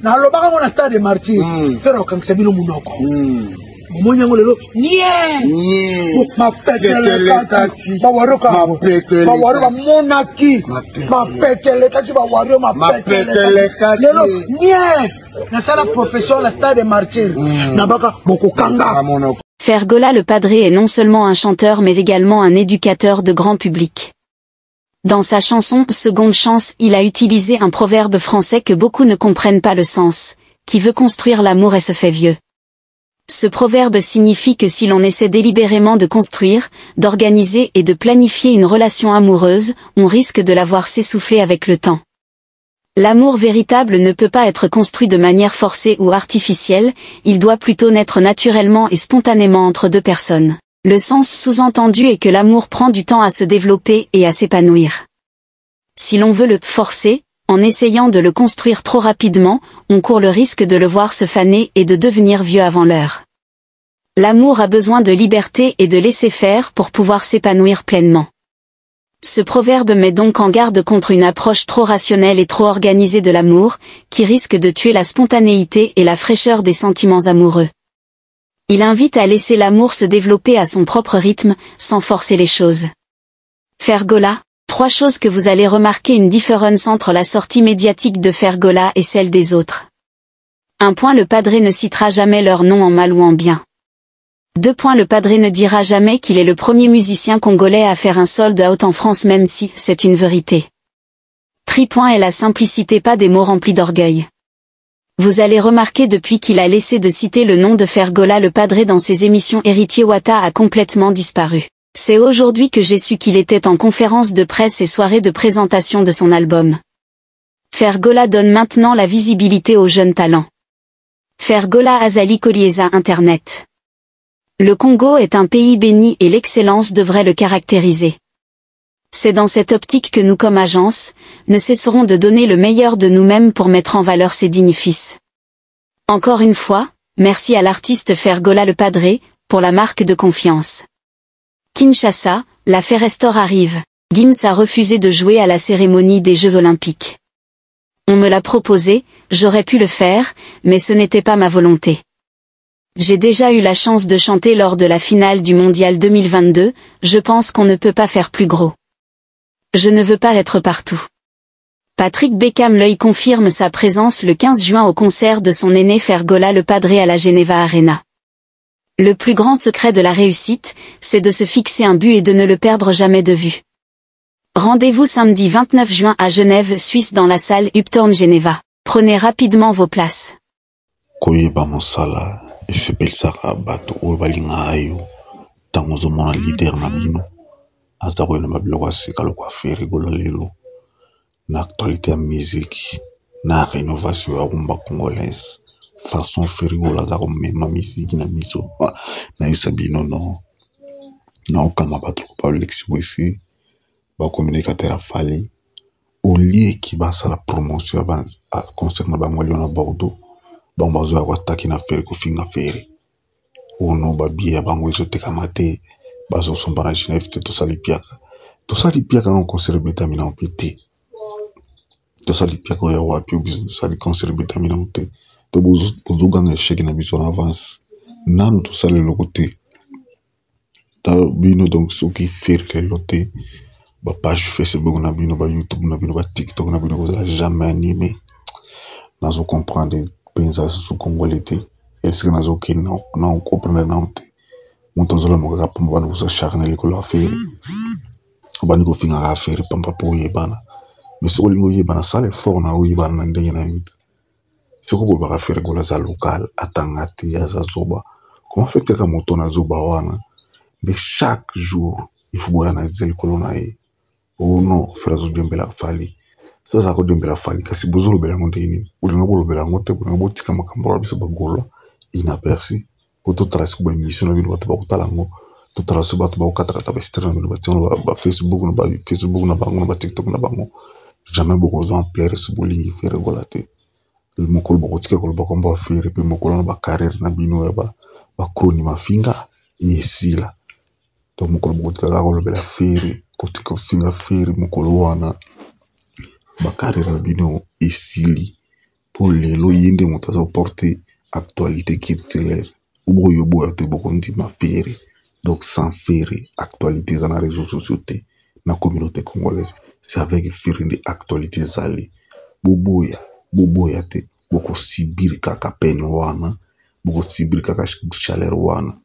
na lobaka mona stade de martyr fera okangisa bino munoko momonya ngolelo nie mapetelekaki bawaroka bawaro monaki mapetelekaki bawaro mapetelekaki lelo nie na sala profession la stade de martyr na baka bokokanga. Fergola le Padré est non seulement un chanteur mais également un éducateur de grand public. Dans sa chanson « Seconde chance », il a utilisé un proverbe français que beaucoup ne comprennent pas le sens, qui veut construire l'amour et se fait vieux. Ce proverbe signifie que si l'on essaie délibérément de construire, d'organiser et de planifier une relation amoureuse, on risque de la voir s'essouffler avec le temps. L'amour véritable ne peut pas être construit de manière forcée ou artificielle, il doit plutôt naître naturellement et spontanément entre deux personnes. Le sens sous-entendu est que l'amour prend du temps à se développer et à s'épanouir. Si l'on veut le forcer, en essayant de le construire trop rapidement, on court le risque de le voir se faner et de devenir vieux avant l'heure. L'amour a besoin de liberté et de laisser faire pour pouvoir s'épanouir pleinement. Ce proverbe met donc en garde contre une approche trop rationnelle et trop organisée de l'amour, qui risque de tuer la spontanéité et la fraîcheur des sentiments amoureux. Il invite à laisser l'amour se développer à son propre rythme, sans forcer les choses. Fergola, 3 choses que vous allez remarquer une différence entre la sortie médiatique de Fergola et celle des autres. 1 point, le Padré ne citera jamais leur nom en mal ou en bien. 2 points, le Padré ne dira jamais qu'il est le premier musicien congolais à faire un sold out en France même si c'est une vérité. 3 points est la simplicité, pas des mots remplis d'orgueil. Vous allez remarquer depuis qu'il a laissé de citer le nom de Fergola le Padré dans ses émissions, Héritier Wata a complètement disparu. C'est aujourd'hui que j'ai su qu'il était en conférence de presse et soirée de présentation de son album. Fergola donne maintenant la visibilité aux jeunes talents. Fergola Azali Kolieza Internet. Le Congo est un pays béni et l'excellence devrait le caractériser. C'est dans cette optique que nous comme agence, ne cesserons de donner le meilleur de nous-mêmes pour mettre en valeur ces dignes fils. Encore une fois, merci à l'artiste Fergola le Padré, pour la marque de confiance. Kinshasa, la Ferestor arrive. Gims a refusé de jouer à la cérémonie des Jeux Olympiques. On me l'a proposé, j'aurais pu le faire, mais ce n'était pas ma volonté. J'ai déjà eu la chance de chanter lors de la finale du Mondial 2022, je pense qu'on ne peut pas faire plus gros. Je ne veux pas être partout. Patrick Beckham l'œil confirme sa présence le 15 juin au concert de son aîné Fergola le Padré à la Geneva Arena. Le plus grand secret de la réussite, c'est de se fixer un but et de ne le perdre jamais de vue. Rendez-vous samedi 29 juin à Genève, Suisse dans la salle Uptown Geneva. Prenez rapidement vos places. Koyeba mosala, esepelsaka bato oyo balinga ayo, tango ozomona leader na bino. Aza koyena babiloko ya sika lokwa Fergola lelo na actualité ya musique na rénovation ya rumba congolaise façon Fergola aza komema musique na biso na yesa bino na okanga bato pa Lexi Wesi ba communicateur afali au lieu qui basala promotion ya concert na bango na Bordeaux bango bazo ya kwataki na Ferry kofinga Ferry ono babi ya bango ezotekama te bazo somba na Genève te tosali piaka non concert betamina en pété tosali piaka ya wapi obiso tosali concert betamina en te to bozo ganga échec na biso en avance nanu tosali loko te ta bino donc soki faire lelo te ba page Facebook na bino ba YouTube na bino ba TikTok na bino kozala jamais animé nazo comprendre pensa su congolais te est-ce que nazo ke non comprendre na te montozola moka pamba bana kusa charne likolo affaire bani ko finga affaire pamba po yebana mais so lingo yebana sale fort na yebana na ndenge na yut soko bo ba affaire gola za local atangati ya za zoba comment fait que moto na zoba wana mais chaque jour il faut boya na zel kolona e oh non frazo dembela fali so za ko dembela fali kasi bozolo bela ngonde ini ulinga bolo bela ngote kuna botika makambo biso bagolo inaperçu to trace ba mission na bino bato ba kutalango to trace bato ba kokata vestir na bino ba Facebook na bango na TikTok na bango jamais beaucoup en plaire ce bolingi Fergola te le mokolo boko tika ko ba komba faire pe mokolo na ba carrière na bino ya ba kroni mafinga yesila to mokolo boko tika ka ko bela faire ko tika finga faire mokolo wana ba carrière na bino esili pour lelo yende motazo porter actualité culturelle ou boyo te bokondi ma fere donc sans faire actualité dans les réseaux sociaux na communauté congolaise c'est avec faire des actualités zali boboya te boko sibir kaka peine wana boko sibir kaka chaleur wana